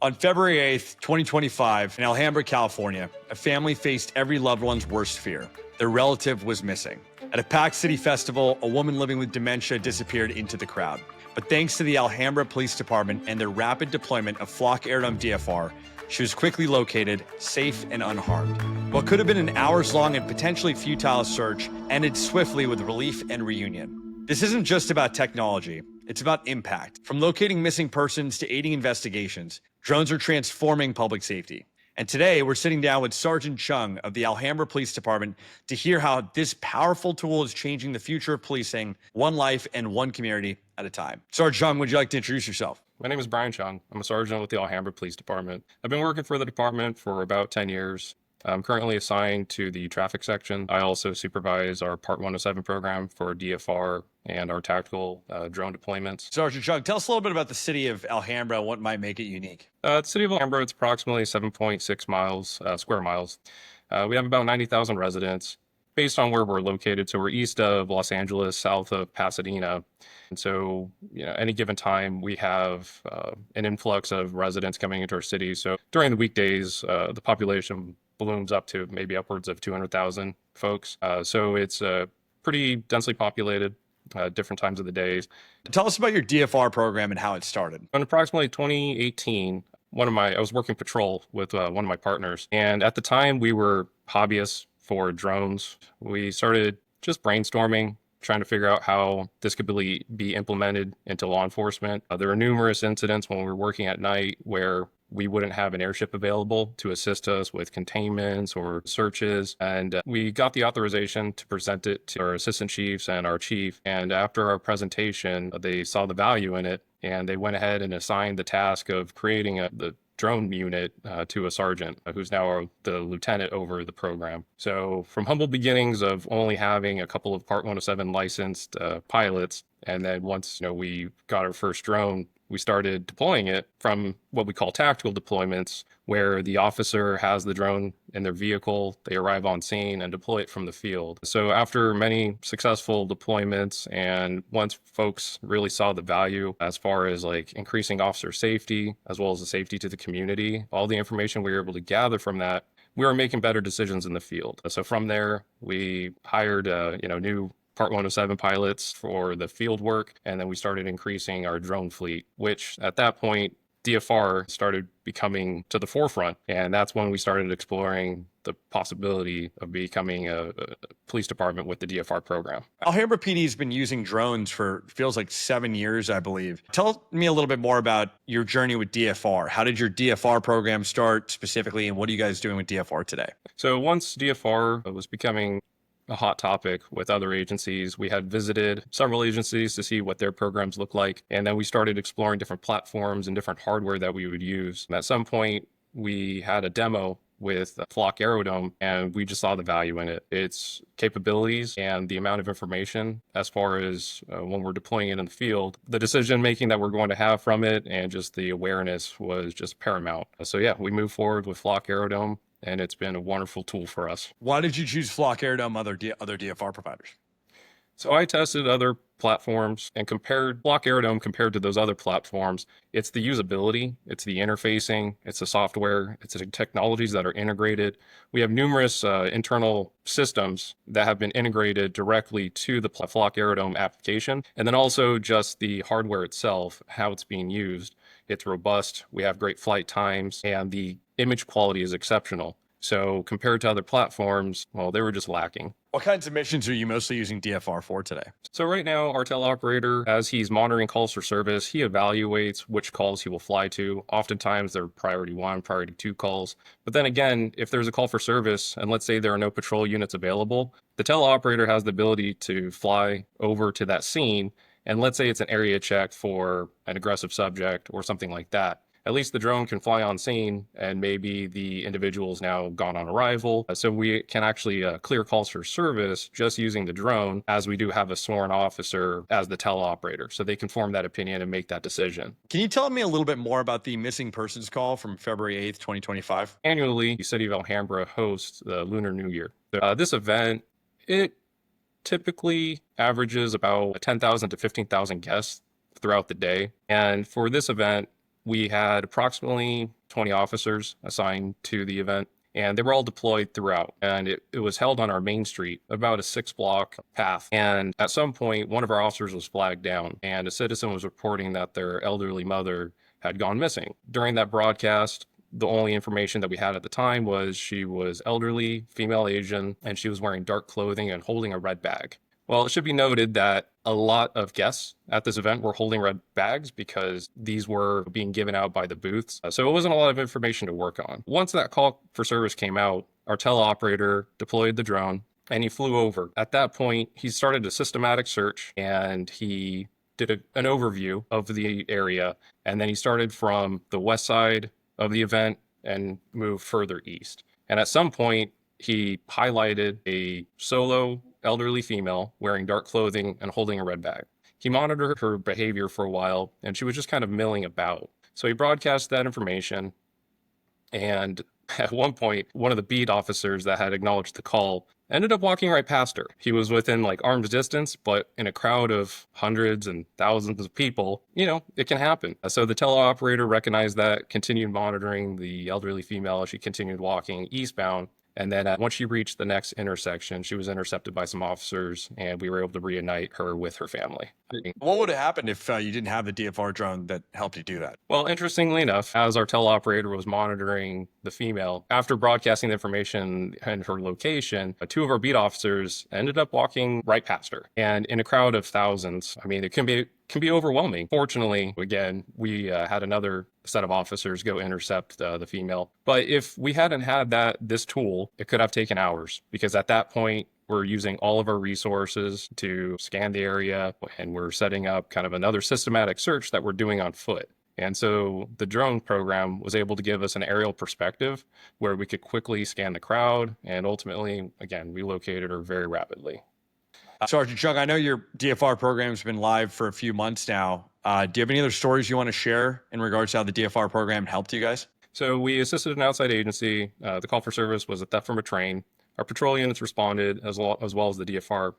On February 8th, 2025, in Alhambra, California, a family faced every loved one's worst fear. Their relative was missing. At a packed city festival, a woman living with dementia disappeared into the crowd. But thanks to the Alhambra Police Department and their rapid deployment of Flock Aerodome DFR, she was quickly located, safe and unharmed. What could have been an hours-long and potentially futile search ended swiftly with relief and reunion. This isn't just about technology. It's about impact. From locating missing persons to aiding investigations, drones are transforming public safety. And today, we're sitting down with Sergeant Chung of the Alhambra Police Department to hear how this powerful tool is changing the future of policing, one life and one community at a time. Sergeant Chung, would you like to introduce yourself? My name is Brian Chung. I'm a sergeant with the Alhambra Police Department. I've been working for the department for about 10 years. I'm currently assigned to the traffic section. I also supervise our Part 107 program for DFR and our tactical drone deployments. Sergeant Chung, tell us a little bit about the city of Alhambra and what might make it unique. The city of Alhambra, it's approximately 7.6 miles, square miles. We have about 90,000 residents based on where we're located. So we're east of Los Angeles, south of Pasadena. And so, any given time, we have an influx of residents coming into our city. So during the weekdays, the population balloons up to maybe upwards of 200,000 folks. So it's pretty densely populated, different times of the day. Tell us about your DFR program and how it started. In approximately 2018, I was working patrol with one of my partners. And at the time, we were hobbyists for drones. We started just brainstorming, trying to figure out how this could be implemented into law enforcement. There were numerous incidents when we were working at night where we wouldn't have an airship available to assist us with containments or searches. And we got the authorization to present it to our assistant chiefs and our chief. And after our presentation, they saw the value in it, and they went ahead and assigned the task of creating the drone unit to a sergeant who's now the lieutenant over the program. So from humble beginnings of only having a couple of Part 107 licensed pilots, and then once we got our first drone, we started deploying it from what we call tactical deployments, where the officer has the drone in their vehicle, they arrive on scene and deploy it from the field. So after many successful deployments, and once folks really saw the value as far as increasing officer safety, as well as the safety to the community, all the information we were able to gather from that, we were making better decisions in the field. So from there, we hired new Part 107 pilots for the field work, and then we started increasing our drone fleet, which at that point, DFR started becoming to the forefront. And that's when we started exploring the possibility of becoming a police department with the DFR program. Alhambra PD has been using drones for feels like 7 years, I believe. Tell me a little bit more about your journey with DFR. How did your DFR program start specifically, and what are you guys doing with DFR today? So once DFR was becoming a hot topic with other agencies, we had visited several agencies to see what their programs look like. And then we started exploring different platforms and different hardware that we would use. And at some point, we had a demo with Flock Aerodome, and we just saw the value in it. Its capabilities and the amount of information as far as when we're deploying it in the field, the decision making that we're going to have from it, and just the awareness was just paramount. So yeah, we moved forward with Flock Aerodome, and it's been a wonderful tool for us. Why did you choose Flock Aerodome, other DFR providers? So I tested other platforms and compared Flock Aerodome compared to those other platforms. It's the usability, it's the interfacing, it's the software, it's the technologies that are integrated. We have numerous internal systems that have been integrated directly to the Flock Aerodome application. And then also just the hardware itself, how it's being used. It's robust, we have great flight times, and the image quality is exceptional. So compared to other platforms, well, they were just lacking. What kinds of missions are you mostly using DFR for today? So right now, our teleoperator, as he's monitoring calls for service, he evaluates which calls he will fly to. Oftentimes, they're priority 1, priority 2 calls. But then again, if there's a call for service, and let's say there are no patrol units available, the teleoperator has the ability to fly over to that scene. And let's say it's an area check for an aggressive subject or something like that. At least the drone can fly on scene, and maybe the individual's now gone on arrival. So we can actually clear calls for service just using the drone, as we do have a sworn officer as the teleoperator. So they can form that opinion and make that decision. Can you tell me a little bit more about the missing persons call from February 8th, 2025? Annually, the city of Alhambra hosts the Lunar New Year. This event, it typically averages about 10,000 to 15,000 guests throughout the day. And for this event, We had approximately 20 officers assigned to the event, and they were all deployed throughout. And it was held on our main street, about a 6-block path. And at some point, one of our officers was flagged down, and a citizen was reporting that their elderly mother had gone missing. During that broadcast, the only information that we had at the time was she was elderly, female Asian, and she was wearing dark clothing and holding a red bag. Well, it should be noted that a lot of guests at this event were holding red bags because these were being given out by the booths. So it wasn't a lot of information to work on. Once that call for service came out, our teleoperator deployed the drone and he flew over. At that point, he started a systematic search and he did an overview of the area. And then he started from the west side of the event and moved further east. And at some point, he highlighted a solo elderly female wearing dark clothing and holding a red bag. He monitored her behavior for a while, and she was just kind of milling about. So he broadcast that information, and at one point, one of the beat officers that had acknowledged the call ended up walking right past her. He was within like arm's distance, but in a crowd of hundreds and thousands of people, it can happen. So the teleoperator recognized that, continued monitoring the elderly female as she continued walking eastbound. And then once she reached the next intersection, she was intercepted by some officers, and we were able to reunite her with her family. What would have happened if you didn't have the DFR drone that helped you do that? Well, interestingly enough, as our teleoperator was monitoring the female, after broadcasting the information and her location, 2 of our beat officers ended up walking right past her. And in a crowd of thousands, it can be overwhelming. Fortunately, again, we had another set of officers go intercept the female. But if we hadn't had this tool, it could have taken hours, because at that point, we're using all of our resources to scan the area, and we're setting up kind of another systematic search that we're doing on foot. And so the drone program was able to give us an aerial perspective where we could quickly scan the crowd and ultimately, again, we located her very rapidly. Sergeant Chung, I know your DFR program's been live for a few months now. Do you have any other stories you want to share in regards to how the DFR program helped you guys? So we assisted an outside agency. The call for service was a theft from a train. Our patrol units responded as well as the DFR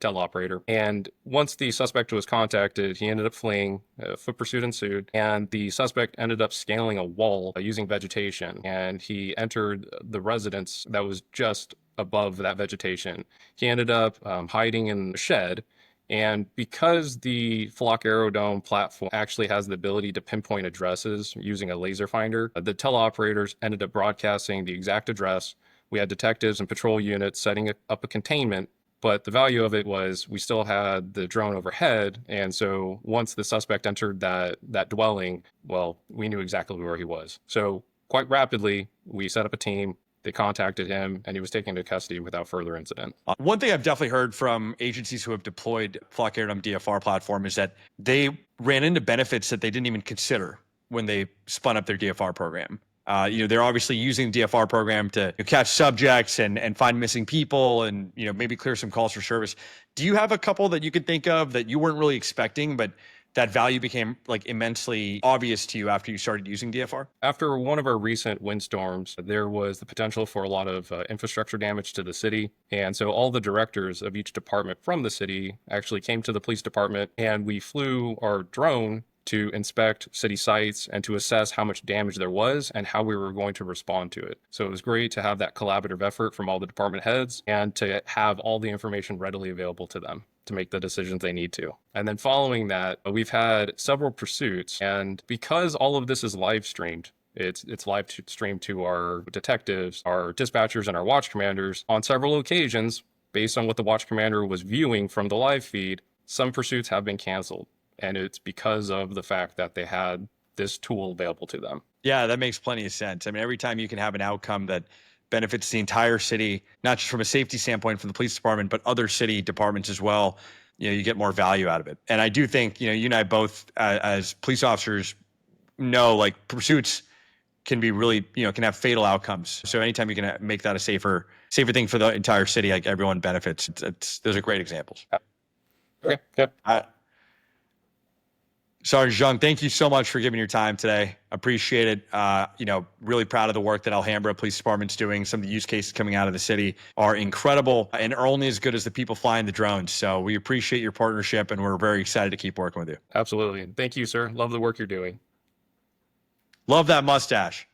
teleoperator. And once the suspect was contacted, he ended up fleeing. Foot pursuit ensued, and the suspect ended up scaling a wall using vegetation. And he entered the residence that was just above that vegetation. He ended up hiding in a shed. And because the Flock Aerodome platform actually has the ability to pinpoint addresses using a laser finder, the teleoperators ended up broadcasting the exact address. We had detectives and patrol units setting up a containment, but the value of it was we still had the drone overhead. And so once the suspect entered that dwelling, well, we knew exactly where he was. So quite rapidly, we set up a team. They contacted him, and he was taken into custody without further incident. One thing I've definitely heard from agencies who have deployed Flock Aerodome DFR platform is that they ran into benefits that they didn't even consider when they spun up their DFR program. They're obviously using the DFR program to catch subjects and find missing people and, maybe clear some calls for service. Do you have a couple that you could think of that you weren't really expecting, but that value became like immensely obvious to you after you started using DFR? After one of our recent windstorms, there was the potential for a lot of infrastructure damage to the city. And so all the directors of each department from the city actually came to the police department, and we flew our drone to inspect city sites and to assess how much damage there was and how we were going to respond to it. So it was great to have that collaborative effort from all the department heads and to have all the information readily available to them to make the decisions they need to. And then following that, we've had several pursuits. And because all of this is live streamed, it's live streamed to our detectives, our dispatchers, and our watch commanders on several occasions, based on what the watch commander was viewing from the live feed, some pursuits have been canceled. And it's because of the fact that they had this tool available to them. Yeah, that makes plenty of sense. Every time you can have an outcome that benefits the entire city, not just from a safety standpoint from the police department, but other city departments as well, you get more value out of it. And I do think, you and I both as police officers know, like, pursuits can be really, can have fatal outcomes. So anytime you can make that a safer thing for the entire city, like, everyone benefits. Those are great examples. Okay, good. Sergeant Jung, thank you so much for giving your time today. Appreciate it. Really proud of the work that Alhambra Police Department's doing. Some of the use cases coming out of the city are incredible and are only as good as the people flying the drones. So we appreciate your partnership, and we're very excited to keep working with you. Absolutely. Thank you, sir. Love the work you're doing. Love that mustache.